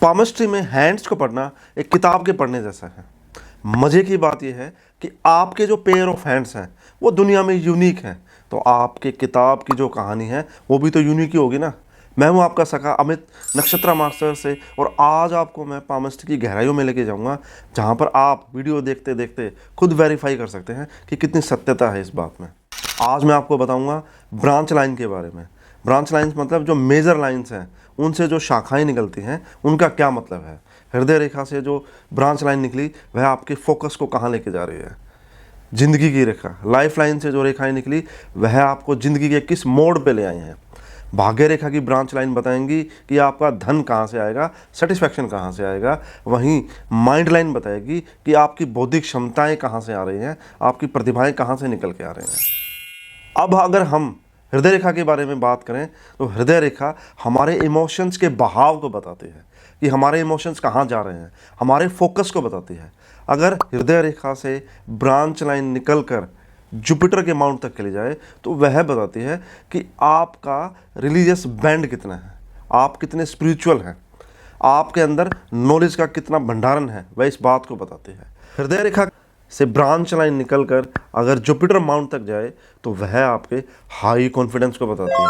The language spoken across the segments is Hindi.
पामिस्ट्री में हैंड्स को पढ़ना एक किताब के पढ़ने जैसा है। मज़े की बात यह है कि आपके जो पेयर ऑफ हैंड्स हैं वो दुनिया में यूनिक हैं, तो आपके किताब की जो कहानी है वो भी तो यूनिक ही होगी ना। मैं हूं आपका सखा अमित नक्षत्रा मास्टर से, और आज आपको मैं पामिस्ट्री की गहराइयों में लेके जाऊंगा, जहां पर आप वीडियो देखते देखते खुद वेरीफाई कर सकते हैं कि कितनी सत्यता है इस बात में। आज मैं आपको बताऊंगा ब्रांच लाइन के बारे में। ब्रांच लाइन्स मतलब जो मेजर लाइन्स हैं, उनसे जो शाखाएं निकलती हैं उनका क्या मतलब है। हृदय रेखा से जो ब्रांच लाइन निकली वह आपके फोकस को कहाँ लेके जा रही है। जिंदगी की रेखा लाइफ लाइन से जो रेखाएं निकली वह आपको ज़िंदगी के किस मोड़ पे ले आई हैं। भाग्य रेखा की ब्रांच लाइन बताएंगी कि आपका धन कहाँ से आएगा, सेटिस्फैक्शन कहाँ से आएगा। वहीं माइंड लाइन बताएगी कि आपकी बौद्धिक क्षमताएं कहाँ से आ रही हैं, आपकी प्रतिभाएं कहाँ से निकल के आ रही हैं। अब अगर हम हृदय रेखा के बारे में बात करें तो हृदय रेखा हमारे इमोशंस के बहाव को बताती है कि हमारे इमोशंस कहाँ जा रहे हैं, हमारे फोकस को बताती है। अगर हृदय रेखा से ब्रांच लाइन निकलकर जुपिटर के माउंट तक चली जाए तो वह बताती है कि आपका रिलीजियस बैंड कितना है, आप कितने स्पिरिचुअल हैं, आपके अंदर नॉलेज का कितना भंडारण है, वह इस बात को बताती है। हृदय रेखा से ब्रांच लाइन निकलकर अगर जुपिटर माउंट तक जाए तो वह आपके हाई कॉन्फिडेंस को बताती है,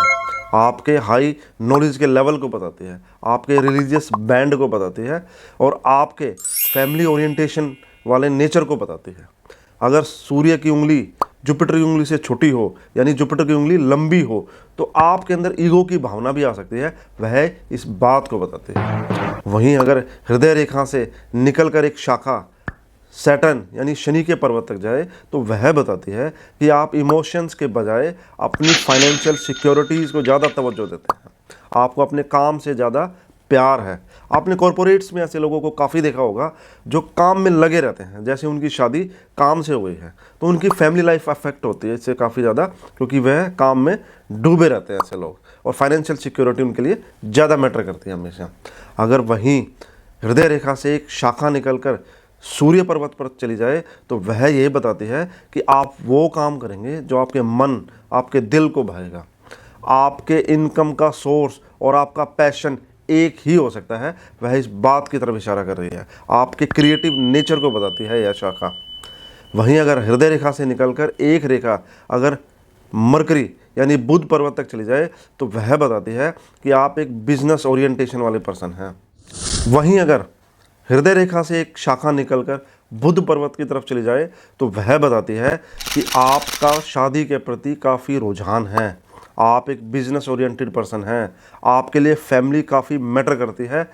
आपके हाई नॉलेज के लेवल को बताती है, आपके रिलीजियस बैंड को बताती है, और आपके फैमिली ओरिएंटेशन वाले नेचर को बताती है। अगर सूर्य की उंगली जुपिटर की उंगली से छोटी हो, यानी जुपिटर की उंगली लंबी हो, तो आपके अंदर ईगो की भावना भी आ सकती है, वह इस बात को बताती है। वहीं अगर हृदय रेखा से निकलकर एक शाखा सैटर्न यानी शनि के पर्वत तक जाए तो वह बताती है कि आप इमोशंस के बजाय अपनी फाइनेंशियल सिक्योरिटीज़ को ज़्यादा तवज्जो देते हैं, आपको अपने काम से ज़्यादा प्यार है। आपने कॉरपोरेट्स में ऐसे लोगों को काफ़ी देखा होगा जो काम में लगे रहते हैं, जैसे उनकी शादी काम से हुई है तो उनकी फैमिली लाइफ अफेक्ट होती है इससे काफ़ी ज़्यादा, क्योंकि वह काम में डूबे रहते हैं ऐसे लोग, और फाइनेंशियल सिक्योरिटी उनके लिए ज़्यादा मैटर करती है हमेशा। अगर वहीं हृदय रेखा से एक शाखा निकलकर सूर्य पर्वत पर चली जाए तो वह यही बताती है कि आप वो काम करेंगे जो आपके मन, आपके दिल को भाएगा। आपके इनकम का सोर्स और आपका पैशन एक ही हो सकता है, वह इस बात की तरफ इशारा कर रही है, आपके क्रिएटिव नेचर को बताती है यह शाखा। वहीं अगर हृदय रेखा से निकलकर एक रेखा अगर मरकरी यानी बुध पर्वत तक चली जाए तो वह बताती है कि आप एक बिजनेस ओरिएंटेशन वाले पर्सन हैं। वहीं अगर हृदय रेखा से एक शाखा निकलकर बुध पर्वत की तरफ चली जाए तो वह बताती है कि आपका शादी के प्रति काफ़ी रुझान है, आप एक बिजनेस ओरिएंटेड पर्सन हैं, आपके लिए फैमिली काफ़ी मैटर करती है,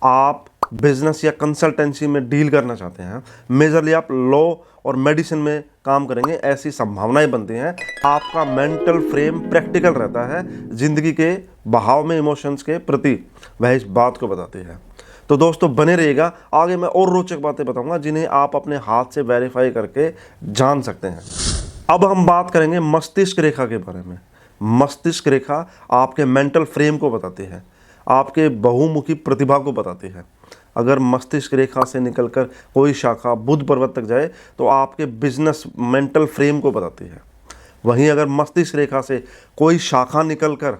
आप बिजनेस या कंसल्टेंसी में डील करना चाहते हैं, मेजरली आप लॉ और मेडिसिन में काम करेंगे, ऐसी संभावनाएं बनती हैं। आपका मेंटल फ्रेम प्रैक्टिकल रहता है ज़िंदगी के बहाव में इमोशंस के प्रति, वह इस बात को बताती है। तो दोस्तों बने रहिएगा, आगे मैं और रोचक बातें बताऊंगा जिन्हें आप अपने हाथ से वेरीफाई करके जान सकते हैं। अब हम बात करेंगे मस्तिष्क रेखा के बारे में। मस्तिष्क रेखा आपके मेंटल फ्रेम को बताती है, आपके बहुमुखी प्रतिभा को बताती है। अगर मस्तिष्क रेखा से निकलकर कोई शाखा बुध पर्वत तक जाए तो आपके बिजनेस मेंटल फ्रेम को बताती है। वहीं अगर मस्तिष्क रेखा से कोई शाखा निकलकर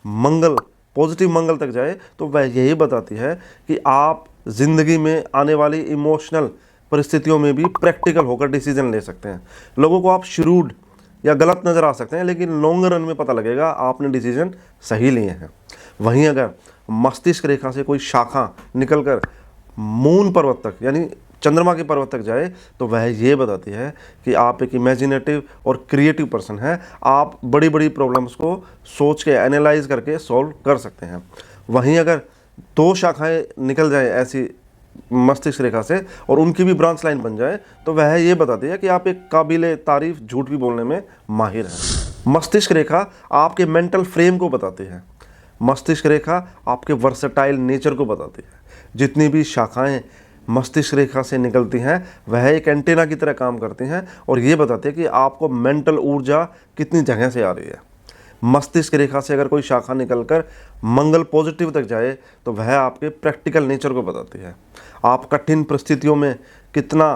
मंगल, पॉजिटिव मंगल तक जाए तो वह यही बताती है कि आप ज़िंदगी में आने वाली इमोशनल परिस्थितियों में भी प्रैक्टिकल होकर डिसीजन ले सकते हैं। लोगों को आप श्रूड या गलत नज़र आ सकते हैं, लेकिन लॉन्ग रन में पता लगेगा आपने डिसीजन सही लिए हैं। वहीं अगर मस्तिष्क रेखा से कोई शाखा निकलकर मून पर्वत तक यानी चंद्रमा के पर्वत तक जाए तो वह ये बताती है कि आप एक इमेजिनेटिव और क्रिएटिव पर्सन हैं, आप बड़ी बड़ी प्रॉब्लम्स को सोच के एनालाइज करके सॉल्व कर सकते हैं। वहीं अगर दो शाखाएं निकल जाए ऐसी मस्तिष्क रेखा से और उनकी भी ब्रांच लाइन बन जाए तो वह ये बताती है कि आप एक काबिले तारीफ झूठ भी बोलने में माहिर हैं। मस्तिष्क रेखा आपके मेंटल फ्रेम को बताती है, मस्तिष्क रेखा आपके वर्सेटाइल नेचर को बताती है। जितनी भी शाखाएं मस्तिष्क रेखा से निकलती हैं वह एक एंटेना की तरह काम करती हैं और ये बताती है कि आपको मेंटल ऊर्जा कितनी जगह से आ रही है। मस्तिष्क रेखा से अगर कोई शाखा निकलकर मंगल पॉजिटिव तक जाए तो वह आपके प्रैक्टिकल नेचर को बताती है, आप कठिन परिस्थितियों में कितना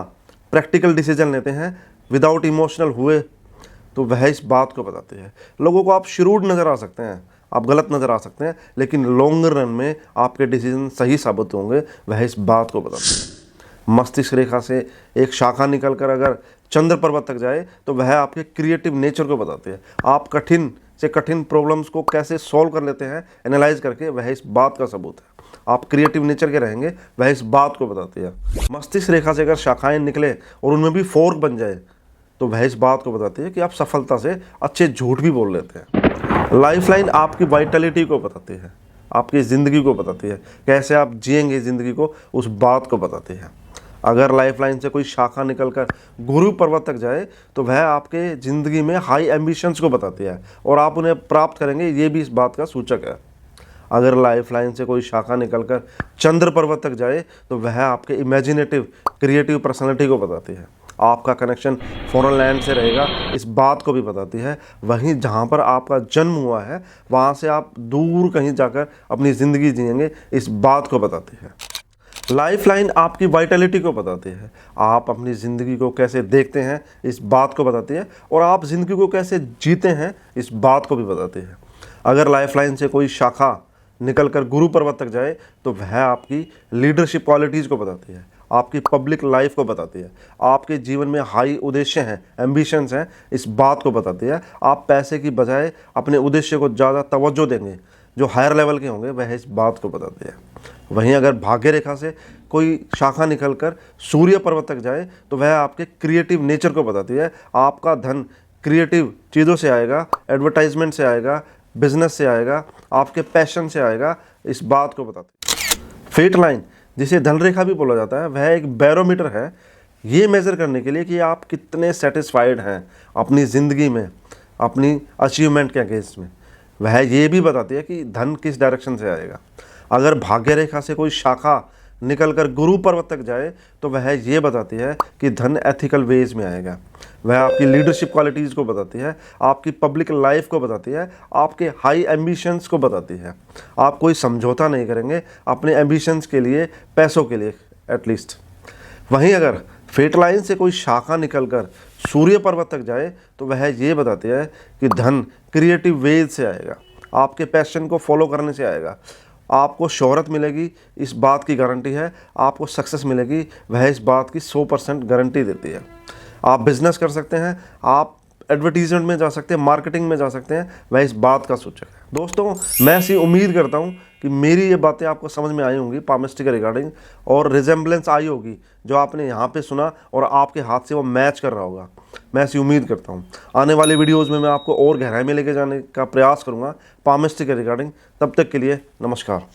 प्रैक्टिकल डिसीजन लेते हैं विदाउट इमोशनल हुए, तो वह इस बात को बताती है। लोगों को आप श्रूड नज़र आ सकते हैं, आप गलत नज़र आ सकते हैं, लेकिन लॉन्ग रन में आपके डिसीजन सही साबित होंगे, वह इस बात को बताते हैं। मस्तिष्क रेखा से एक शाखा निकलकर अगर चंद्र पर्वत तक जाए तो वह आपके क्रिएटिव नेचर को बताती है। आप कठिन से कठिन प्रॉब्लम्स को कैसे सॉल्व कर लेते हैं एनालाइज करके, वह इस बात का सबूत है। आप क्रिएटिव नेचर के रहेंगे, वह इस बात को बताती है। मस्तिष्क रेखा से अगर शाखाएं निकले और उनमें भी फोर्क बन जाए तो वह इस बात को बताती है कि आप सफलता से अच्छे झूठ भी बोल लेते हैं। लाइफ लाइन आपकी वाइटलिटी को बताती है, आपकी ज़िंदगी को बताती है, कैसे आप जिएंगे ज़िंदगी को, उस बात को बताती है। अगर लाइफ लाइन से कोई शाखा निकलकर गुरु पर्वत तक जाए तो वह आपके ज़िंदगी में हाई एम्बिशंस को बताती है और आप उन्हें प्राप्त करेंगे, ये भी इस बात का सूचक है। अगर लाइफ लाइन से कोई शाखा निकलकर चंद्र पर्वत तक जाए तो वह आपके इमेजिनेटिव क्रिएटिव पर्सनैलिटी को बताती है। आपका कनेक्शन फॉरेन लैंड से रहेगा, इस बात को भी बताती है। वहीं जहाँ पर आपका जन्म हुआ है वहाँ से आप दूर कहीं जाकर अपनी ज़िंदगी जिएंगे, इस बात को बताती है। लाइफ लाइन आपकी वाइटलिटी को बताती है, आप अपनी ज़िंदगी को कैसे देखते हैं इस बात को बताती है, और आप ज़िंदगी को कैसे जीते हैं इस बात को भी बताती है। अगर लाइफ लाइन से कोई शाखा निकलकर गुरु पर्वत तक जाए तो वह आपकी लीडरशिप क्वालिटीज़ को बताती है, आपकी पब्लिक लाइफ को बताती है, आपके जीवन में हाई उद्देश्य हैं, एम्बिशंस हैं, इस बात को बताती है। आप पैसे की बजाय अपने उद्देश्य को ज़्यादा तवज्जो देंगे, जो हायर लेवल के होंगे, वह इस बात को बताती है। वहीं अगर भाग्य रेखा से कोई शाखा निकलकर सूर्य पर्वत तक जाए तो वह आपके क्रिएटिव नेचर को बताती है। आपका धन क्रिएटिव चीज़ों से आएगा, एडवर्टाइजमेंट से आएगा, बिजनेस से आएगा, आपके पैशन से आएगा, इस बात को बताती है। फेट लाइन, जिसे धन रेखा भी बोला जाता है, वह एक बैरोमीटर है ये मेज़र करने के लिए कि आप कितने सेटिस्फाइड हैं अपनी ज़िंदगी में, अपनी अचीवमेंट के अगेंस्ट में। वह ये भी बताती है कि धन किस डायरेक्शन से आएगा। अगर भाग्य रेखा से कोई शाखा निकलकर गुरु पर्वत तक जाए तो वह ये बताती है कि धन एथिकल वेज में आएगा। वह आपकी लीडरशिप क्वालिटीज़ को बताती है, आपकी पब्लिक लाइफ को बताती है, आपके हाई एम्बिशंस को बताती है। आप कोई समझौता नहीं करेंगे अपने एम्बिशंस के लिए, पैसों के लिए एटलीस्ट। वहीं अगर फेट लाइन से कोई शाखा निकलकर सूर्य पर्वत तक जाए तो वह ये बताती है कि धन क्रिएटिव वेज से आएगा, आपके पैशन को फॉलो करने से आएगा। आपको शोहरत मिलेगी, इस बात की गारंटी है। आपको सक्सेस मिलेगी, वह इस बात की 100% गारंटी देती है। आप बिजनेस कर सकते हैं, आप एडवर्टीजमेंट में जा सकते हैं, मार्केटिंग में जा सकते हैं, वह इस बात का सूचक है। दोस्तों, मैं ऐसी उम्मीद करता हूँ कि मेरी ये बातें आपको समझ में आई होंगी पामिस्ट्री के रिगार्डिंग, और रिजेम्बलेंस आई होगी जो आपने यहाँ पे सुना और आपके हाथ से वो मैच कर रहा होगा। मैं ऐसी उम्मीद करता हूँ आने वाली वीडियोज़ में मैं आपको और गहराई में लेके जाने का प्रयास करूँगा पामिस्ट्री के रिगार्डिंग। तब तक के लिए नमस्कार।